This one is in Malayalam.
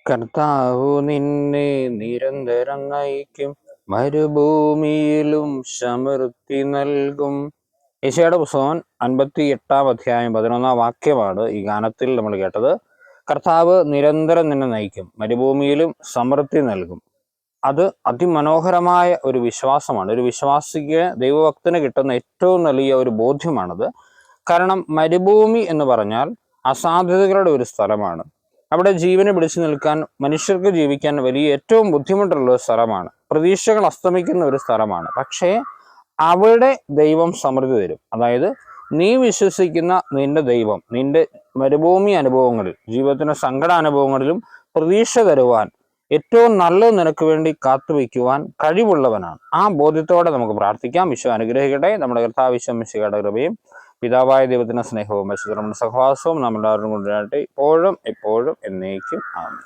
കർത്താവു നിന്നെ നിരന്തരം നയിക്കും, മരുഭൂമിയിലും സമൃദ്ധി നൽകും. യെശയ്യായുടെ പുസ്തകം 58 അധ്യായം 11 വാക്യമാണ് ഈ ഗാനത്തിൽ നമ്മൾ കേട്ടത്. കർത്താവ് നിരന്തരം നിന്നെ നയിക്കും, മരുഭൂമിയിലും സമൃദ്ധി നൽകും. അത് അതിമനോഹരമായ ഒരു വിശ്വാസമാണ്. ഒരു വിശ്വാസിക്ക്, ദൈവഭക്തന് കിട്ടുന്ന ഏറ്റവും വലിയ ഒരു ബോധ്യമാണത്. കാരണം മരുഭൂമി എന്ന് പറഞ്ഞാൽ അസാധ്യതകളുടെ ഒരു സ്ഥലമാണ്. അവിടെ ജീവനെ പിടിച്ചു നിൽക്കാൻ, മനുഷ്യർക്ക് ജീവിക്കാൻ വലിയ ഏറ്റവും ബുദ്ധിമുട്ടുള്ള ഒരു സ്ഥലമാണ്. പ്രതീക്ഷകൾ അസ്തമിക്കുന്ന ഒരു സ്ഥലമാണ്. പക്ഷേ അവിടെ ദൈവം സമൃദ്ധി തരും. അതായത് നീ വിശ്വസിക്കുന്ന നിന്റെ ദൈവം നിന്റെ മരുഭൂമി അനുഭവങ്ങളിൽ, ജീവിതത്തിന്റെ സങ്കട അനുഭവങ്ങളിലും പ്രതീക്ഷ തരുവാൻ, ഏറ്റവും നല്ലത് നിനക്ക് വേണ്ടി കാത്തുവയ്ക്കുവാൻ കഴിവുള്ളവനാണ്. ആ ബോധ്യത്തോടെ നമുക്ക് പ്രാർത്ഥിക്കാം. ഈശോ അനുഗ്രഹിക്കട്ടെ. നമ്മുടെ കർത്താവ് ഈശോ മിശിഹായുടെ കൃപയും പിതാവായ ദൈവത്തിന്റെ സ്നേഹവും പരിശുദ്ധ സഹവാസവും നമ്മളെല്ലാവരും കൊണ്ടുവരട്ടെ, ഇപ്പോഴും എപ്പോഴും എന്നേക്കും. ആമേൻ.